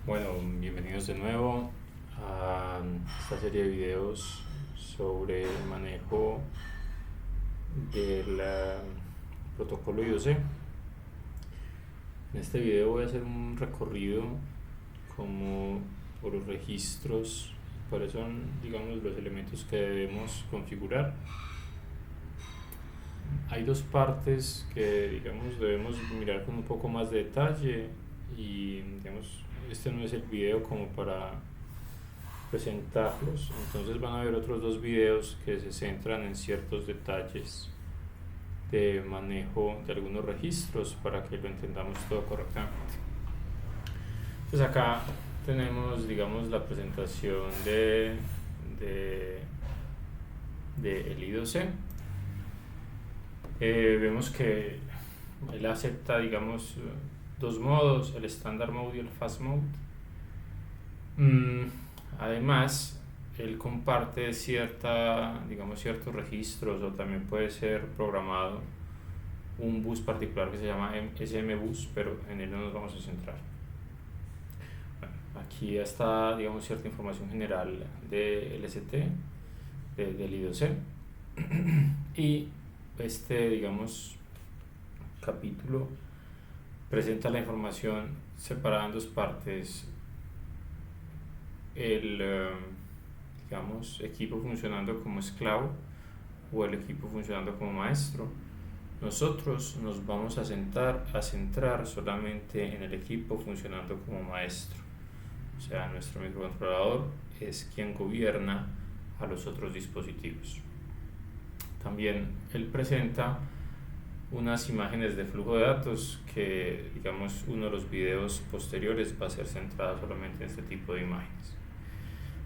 Bueno, bienvenidos de nuevo a esta serie de videos sobre el manejo del protocolo I2C. En este video voy a hacer un recorrido como por los registros, cuáles son, digamos, los elementos que debemos configurar. Hay dos partes que, digamos, debemos mirar con un poco más de detalle y, digamos, este no es el video como para presentarlos, entonces van a ver otros dos videos que se centran en ciertos detalles de manejo de algunos registros para que lo entendamos todo correctamente. Entonces acá tenemos, digamos, la presentación de el I2C. Vemos que él acepta, digamos, dos modos, el Standard Mode y el Fast Mode. Además, él comparte ciertos registros, o también puede ser programado un bus particular que se llama SM Bus, pero en él no nos vamos a centrar. Bueno, aquí está, digamos, cierta información general de LST, del I2C. Y digamos, capítulo presenta la información separada en dos partes: el digamos, equipo funcionando como esclavo o el equipo funcionando como maestro. Nosotros nos vamos a centrar solamente en el equipo funcionando como maestro. O sea, nuestro microcontrolador es quien gobierna a los otros dispositivos. También él presenta unas imágenes de flujo de datos que, digamos, uno de los videos posteriores va a ser centrado solamente en este tipo de imágenes.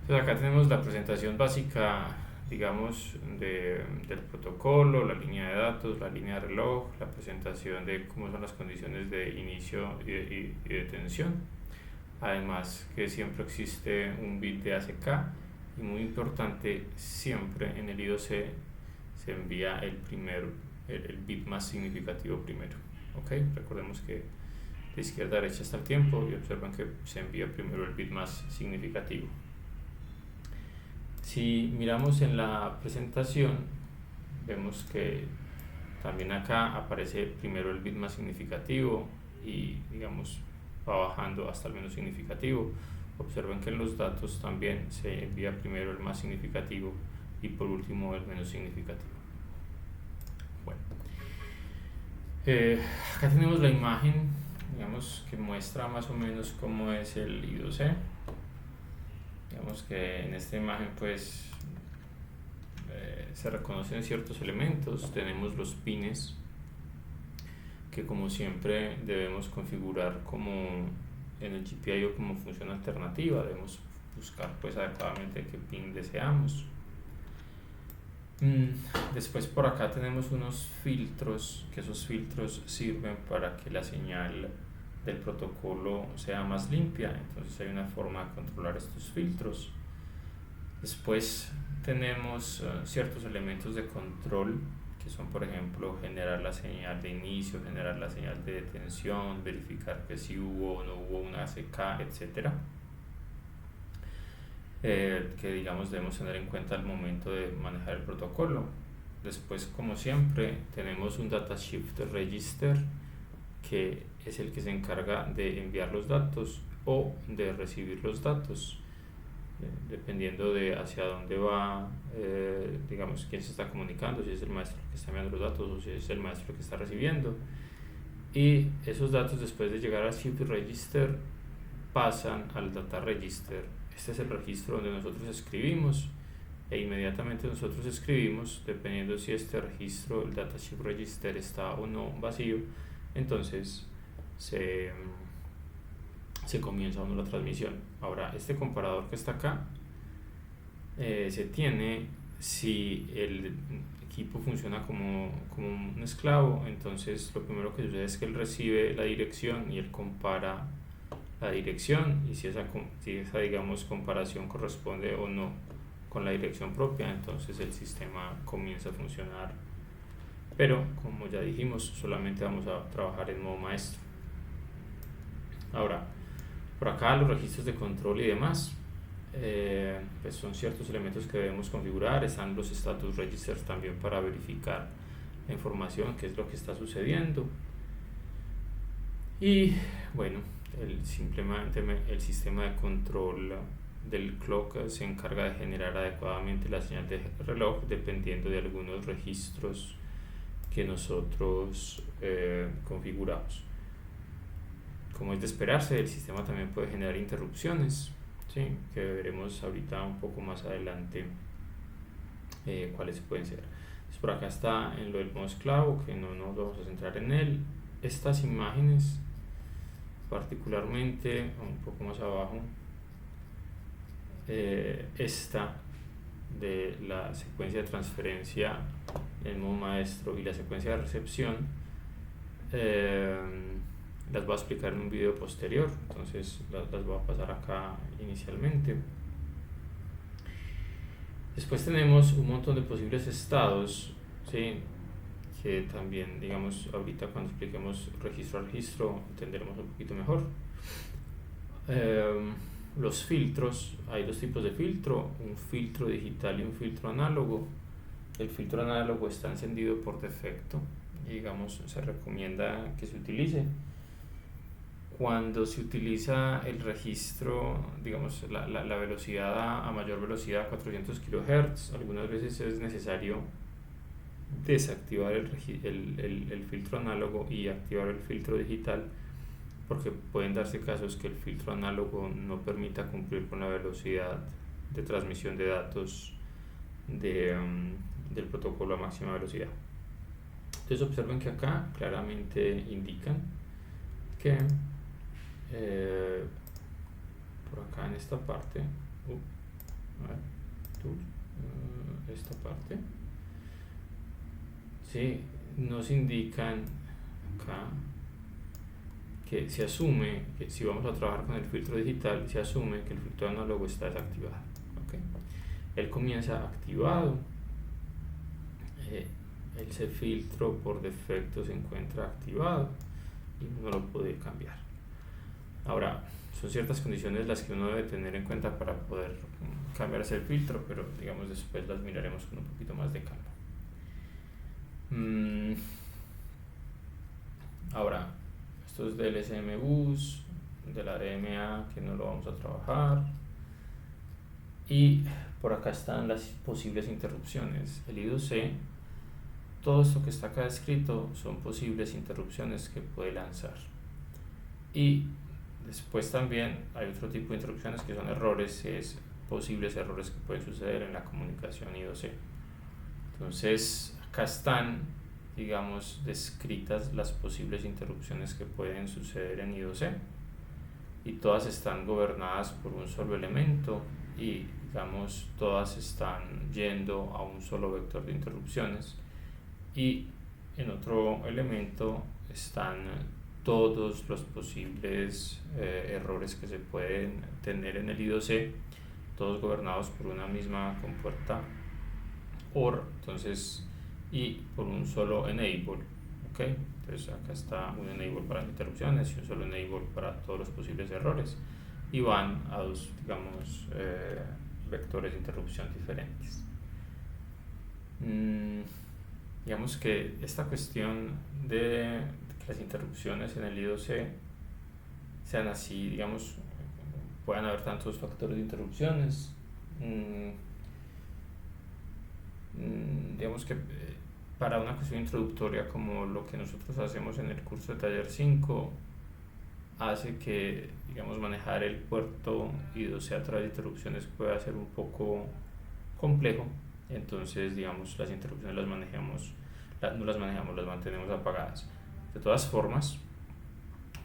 Entonces acá tenemos la presentación básica, digamos, del protocolo, la línea de datos, la línea de reloj, la presentación de cómo son las condiciones de inicio y detención. Además que siempre existe un bit de ACK y, muy importante, siempre en el I2C se envía el bit más significativo primero. ¿Okay? Recordemos que de izquierda a derecha está el tiempo y observan que se envía primero el bit más significativo. Si miramos en la presentación, vemos que también acá aparece primero el bit más significativo y, digamos, va bajando hasta el menos significativo. Observen que en los datos también se envía primero el más significativo y por último el menos significativo. Bueno, acá tenemos la imagen, digamos, que muestra más o menos cómo es el I2C. Digamos que en esta imagen pues se reconocen ciertos elementos. Tenemos los pines que, como siempre, debemos configurar como en el GPIO como función alternativa. Debemos buscar pues adecuadamente qué pin deseamos. Después por acá tenemos unos filtros, que esos filtros sirven para que la señal del protocolo sea más limpia. Entonces hay una forma de controlar estos filtros. Después tenemos ciertos elementos de control, que son, por ejemplo, generar la señal de inicio, generar la señal de detención, verificar que si hubo o no hubo una ACK, etc. Que, digamos, debemos tener en cuenta al momento de manejar el protocolo. Después, como siempre, tenemos un data shift register, que es el que se encarga de enviar los datos o de recibir los datos, dependiendo de hacia dónde va, digamos, quién se está comunicando, si es el maestro que está enviando los datos o si es el maestro que está recibiendo. Y esos datos, después de llegar al shift register, pasan al data register. Este es el registro donde nosotros escribimos, e inmediatamente nosotros escribimos, dependiendo si este registro, el data shift register, está o no vacío, entonces se comienza la transmisión. Ahora, este comparador que está acá se tiene si el equipo funciona como un esclavo. Entonces lo primero que sucede es que él recibe la dirección y él compara la dirección, y si esa digamos, comparación corresponde o no con la dirección propia, entonces el sistema comienza a funcionar. Pero, como ya dijimos, solamente vamos a trabajar en modo maestro. Ahora, Por acá los registros de control y demás, pues son ciertos elementos que debemos configurar. Están los status registers también para verificar la información, qué es lo que está sucediendo. Y bueno, simplemente el sistema de control del clock se encarga de generar adecuadamente la señal de reloj dependiendo de algunos registros que nosotros configuramos. Como es de esperarse, el sistema también puede generar interrupciones, ¿sí? Que veremos ahorita un poco más adelante cuáles pueden ser. Entonces, por acá está en lo del modo esclavo, que no nos vamos a centrar en él. Estas imágenes, particularmente un poco más abajo, esta de la secuencia de transferencia en modo maestro y la secuencia de recepción, las voy a explicar en un video posterior, entonces las voy a pasar acá inicialmente. Después tenemos un montón de posibles estados, ¿sí? Que también, digamos, ahorita cuando expliquemos registro a registro entenderemos un poquito mejor. Los filtros, hay dos tipos de filtro, un filtro digital y un filtro análogo. El filtro análogo está encendido por defecto y, digamos, se recomienda que se utilice. Cuando se utiliza el registro, digamos, la velocidad a mayor velocidad, 400 kHz, algunas veces es necesario desactivar el filtro análogo y activar el filtro digital, porque pueden darse casos que el filtro análogo no permita cumplir con la velocidad de transmisión de datos del protocolo a máxima velocidad. Entonces observen que acá claramente indican que por acá en esta parte, esta parte, ¿sí? Nos indican acá que se asume que si vamos a trabajar con el filtro digital, se asume que el filtro análogo está desactivado. ¿Okay? Él comienza activado, ese filtro por defecto se encuentra activado y no lo puede cambiar. Ahora, son ciertas condiciones las que uno debe tener en cuenta para poder cambiar ese filtro, pero digamos después las miraremos con un poquito más de calma. Ahora, esto es del SM Bus, de la DMA, que no lo vamos a trabajar. Y por acá están las posibles interrupciones. El I2C, todo esto que está acá escrito son posibles interrupciones que puede lanzar. Y después también hay otro tipo de interrupciones que son errores, es posibles errores que pueden suceder en la comunicación I2C. Entonces, acá están, digamos, descritas las posibles interrupciones que pueden suceder en I2C y todas están gobernadas por un solo elemento y, digamos, todas están yendo a un solo vector de interrupciones, y en otro elemento están todos los posibles errores que se pueden tener en el I2C, todos gobernados por una misma compuerta OR, entonces, y por un solo enable. ¿Okay? Entonces acá está un enable para las interrupciones y un solo enable para todos los posibles errores, y van a dos, digamos, vectores de interrupción diferentes. Digamos que esta cuestión de que las interrupciones en el I2C sean así, digamos, puedan haber tantos factores de interrupciones, digamos que para una cuestión introductoria como lo que nosotros hacemos en el curso de taller 5 hace que, digamos, manejar el puerto I2C a través de interrupciones pueda ser un poco complejo. Entonces, digamos, las interrupciones no las manejamos, las mantenemos apagadas. De todas formas,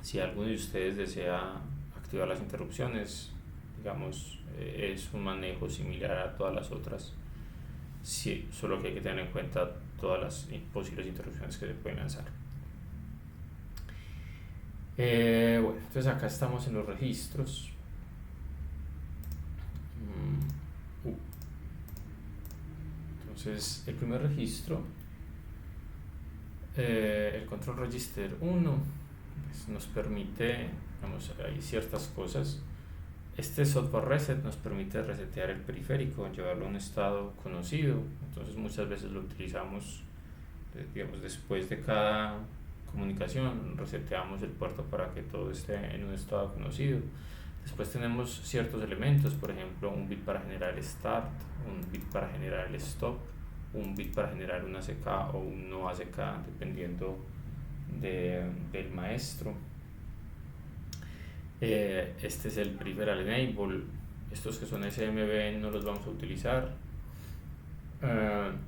si alguno de ustedes desea activar las interrupciones, digamos, es un manejo similar a todas las otras, sí, solo que hay que tener en cuenta todas las posibles interrupciones que se pueden lanzar. Bueno, entonces acá estamos en los registros. Entonces, el primer registro, el control register 1, pues nos permite hay ciertas cosas. Este software reset nos permite resetear el periférico, llevarlo a un estado conocido. Entonces muchas veces lo utilizamos, digamos, después de cada comunicación, reseteamos el puerto para que todo esté en un estado conocido. Después tenemos ciertos elementos, por ejemplo, un bit para generar el start, un bit para generar el stop, un bit para generar un ACK o un no ACK, dependiendo del maestro. Este es el peripheral enable. Estos que son SMB no los vamos a utilizar.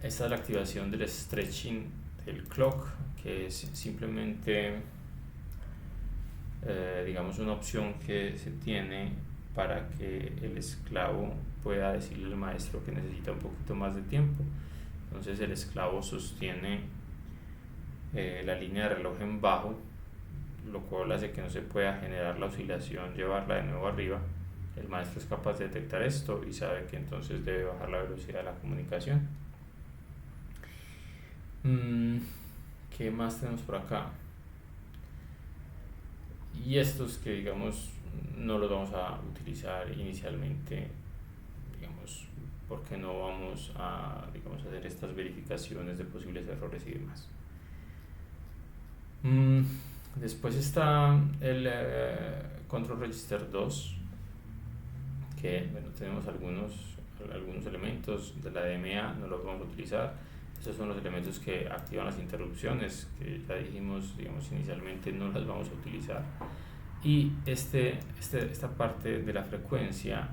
Esta es la activación del stretching del clock, que es simplemente digamos una opción que se tiene para que el esclavo pueda decirle al maestro que necesita un poquito más de tiempo. Entonces el esclavo sostiene la línea de reloj en bajo, lo cual hace que no se pueda generar la oscilación, llevarla de nuevo arriba. El maestro es capaz de detectar esto y sabe que entonces debe bajar la velocidad de la comunicación. ¿Qué más tenemos por acá? Y estos que digamos no los vamos a utilizar inicialmente, digamos, porque no vamos a, digamos, hacer estas verificaciones de posibles errores y demás. Después está el Control Register 2, que bueno, tenemos algunos elementos de la DMA, no los vamos a utilizar. Estos son los elementos que activan las interrupciones, que ya dijimos, digamos, inicialmente no las vamos a utilizar. Y esta parte de la frecuencia,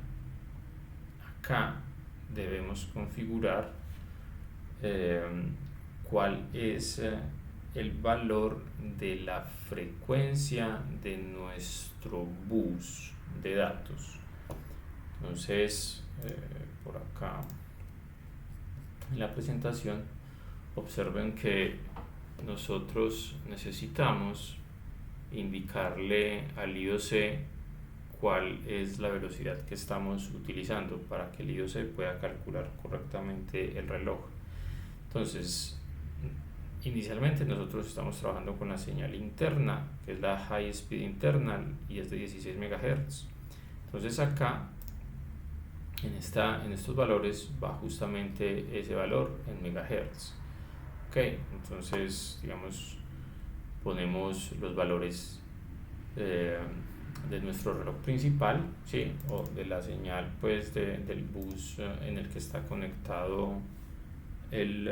acá debemos configurar cuál es el valor de la frecuencia de nuestro bus de datos. Entonces, por acá en la presentación observen que nosotros necesitamos indicarle al IOC cuál es la velocidad que estamos utilizando para que el IOC pueda calcular correctamente el reloj. Entonces, inicialmente nosotros estamos trabajando con la señal interna, que es la High Speed Internal, y es de 16 MHz. Entonces acá en estos valores va justamente ese valor en megahertz. Ok, entonces digamos ponemos los valores de nuestro reloj principal, ¿sí? O de la señal pues del bus en el que está conectado el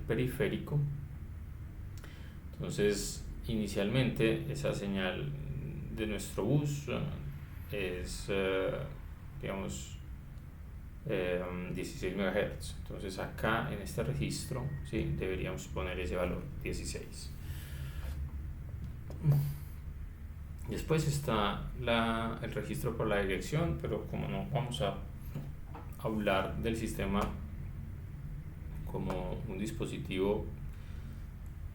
periférico. Entonces inicialmente esa señal de nuestro bus es digamos 16 MHz. Entonces acá en este registro, ¿sí? Deberíamos poner ese valor 16. Después está el registro por la dirección, pero como no vamos a hablar del sistema como un dispositivo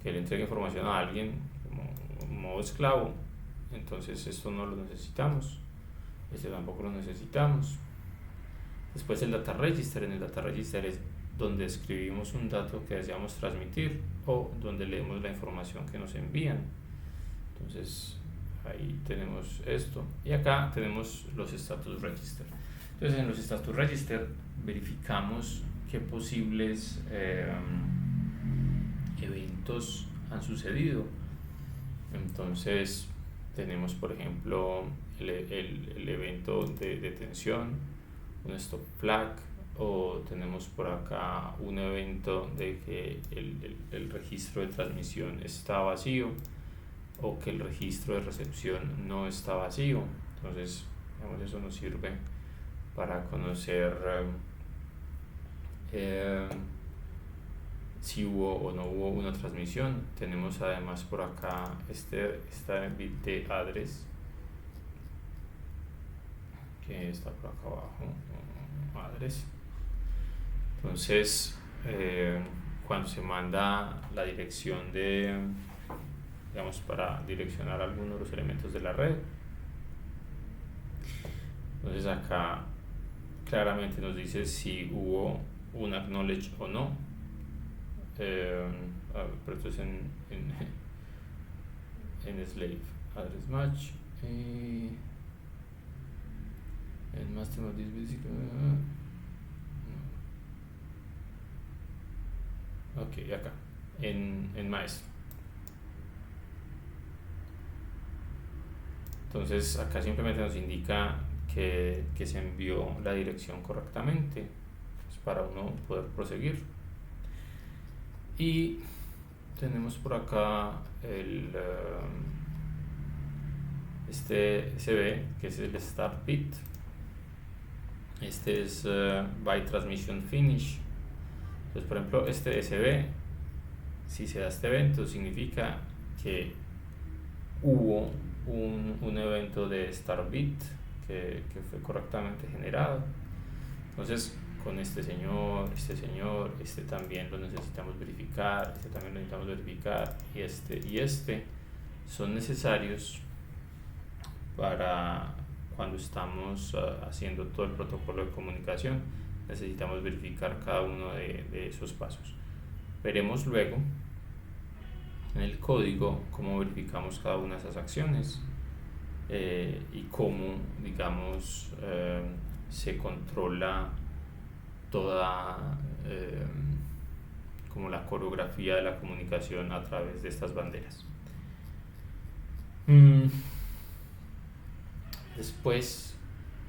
que le entrega información a alguien como un modo esclavo, entonces esto no lo necesitamos, este tampoco lo necesitamos. Después el data register. En el data register es donde escribimos un dato que deseamos transmitir o donde leemos la información que nos envían. Entonces ahí tenemos esto y acá tenemos los status register. Entonces en los status register verificamos qué posibles eventos han sucedido. Entonces tenemos por ejemplo el evento de detención, un stop flag, o tenemos por acá un evento de que el registro de transmisión está vacío o que el registro de recepción no está vacío. Entonces digamos, eso nos sirve para conocer si hubo o no hubo una transmisión. Tenemos además por acá esta bit de address que está por acá abajo, address. Entonces cuando se manda la dirección digamos para direccionar algunos de los elementos de la red, entonces acá claramente nos dice si hubo un acknowledge o no, pero esto es en slave address match. el master of this ok, acá en maestro. Entonces acá simplemente nos indica que se envió la dirección correctamente, pues, para uno poder proseguir. Y tenemos por acá este SB, que es el start bit. Este es by transmission finish. Entonces, por ejemplo, este SB, si se da este evento, significa que hubo un evento de start bit que fue correctamente generado. Entonces, con este señor, este también lo necesitamos verificar, este también lo necesitamos verificar, y este son necesarios para cuando estamos haciendo todo el protocolo de comunicación. Necesitamos verificar cada uno de esos pasos. Veremos luego en el código cómo verificamos cada una de esas acciones y cómo, digamos, se controla toda como la coreografía de la comunicación a través de estas banderas. Después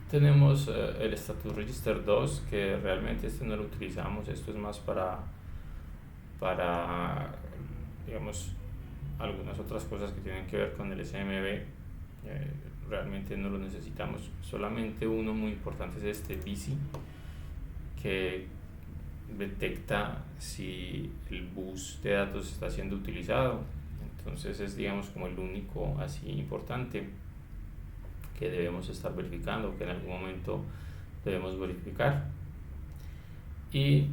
tenemos el Status Register 2, que realmente este no lo utilizamos. Esto es más para digamos, algunas otras cosas que tienen que ver con el SMB. Realmente no lo necesitamos. Solamente uno muy importante es este BC, que detecta si el bus de datos está siendo utilizado. Entonces es, digamos, como el único así importante que debemos estar verificando, que en algún momento debemos verificar. Y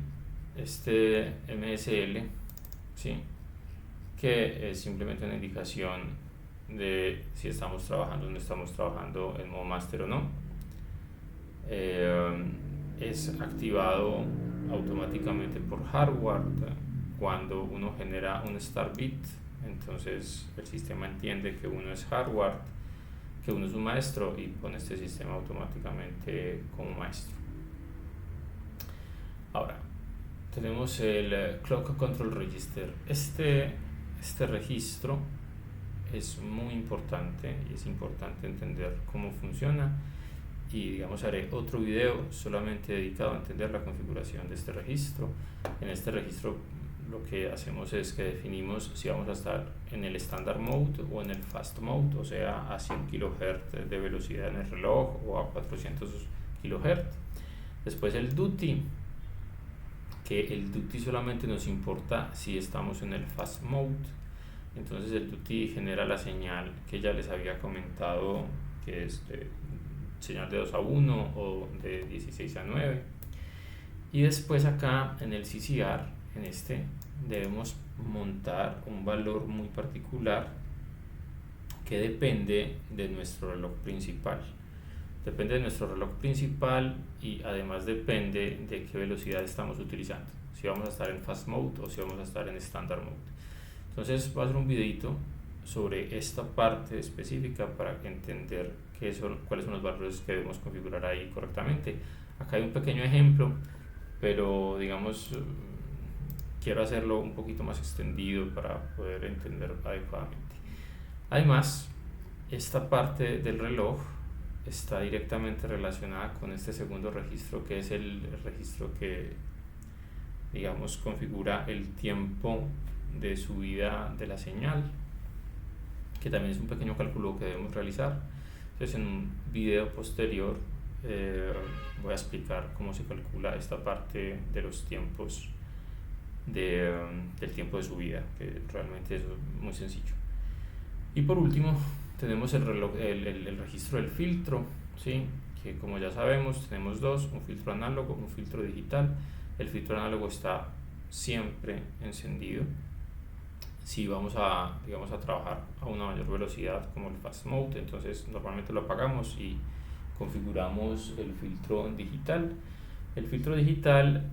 este MSL, ¿sí?, que es simplemente una indicación de si estamos trabajando o no estamos trabajando en modo master o no. Es activado automáticamente por hardware cuando uno genera un start bit. Entonces el sistema entiende que uno es hardware, que uno es un maestro, y pone este sistema automáticamente como maestro. Ahora tenemos el Clock Control Register. Este registro es muy importante y es importante entender cómo funciona, y digamos haré otro video solamente dedicado a entender la configuración de este registro. En este registro lo que hacemos es que definimos si vamos a estar en el Standard Mode o en el Fast Mode, o sea, a 100 kHz de velocidad en el reloj o a 400 kHz. Después el Duty, que el Duty solamente nos importa si estamos en el Fast Mode. Entonces el Duty genera la señal que ya les había comentado, que es señal de 2 a 1 o de 16 a 9. Y después acá en el CCR, en este, debemos montar un valor muy particular que depende de nuestro reloj principal. Depende de nuestro reloj principal y además depende de qué velocidad estamos utilizando, si vamos a estar en Fast Mode o si vamos a estar en Standard Mode. Entonces voy a hacer un videito sobre esta parte específica para entender cuáles son los valores que debemos configurar ahí correctamente. Acá hay un pequeño ejemplo, pero digamos quiero hacerlo un poquito más extendido para poder entender adecuadamente. Además, esta parte del reloj está directamente relacionada con este segundo registro, que es el registro que, digamos, configura el tiempo de subida de la señal, que también es un pequeño cálculo que debemos realizar. Entonces en un video posterior voy a explicar cómo se calcula esta parte de los tiempos del tiempo de subida, que realmente es muy sencillo. Y por último tenemos el registro del filtro, ¿sí?, que como ya sabemos tenemos dos: un filtro análogo, un filtro digital. El filtro análogo está siempre encendido si vamos a, digamos, a trabajar a una mayor velocidad como el Fast Mode. Entonces normalmente lo apagamos y configuramos el filtro digital. El filtro digital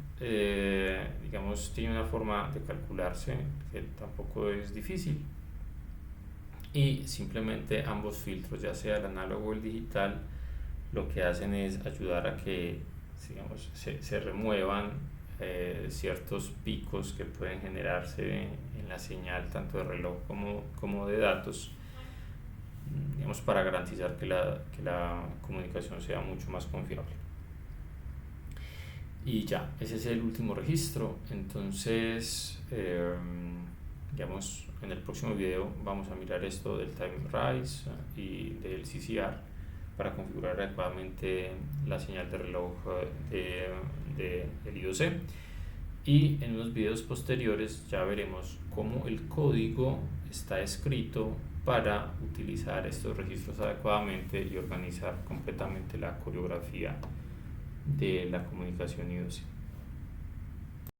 digamos tiene una forma de calcularse que tampoco es difícil, y simplemente ambos filtros, ya sea el análogo o el digital, lo que hacen es ayudar a que, digamos, se remuevan ciertos picos que pueden generarse en la señal tanto de reloj como de datos, digamos, para garantizar que la comunicación sea mucho más confiable. Y ya, ese es el último registro. Entonces, digamos, en el próximo video vamos a mirar esto del time rise y del CCR para configurar adecuadamente la señal de reloj del I2C. Y en unos videos posteriores ya veremos cómo el código está escrito para utilizar estos registros adecuadamente y organizar completamente la coreografía de la comunicación I2C.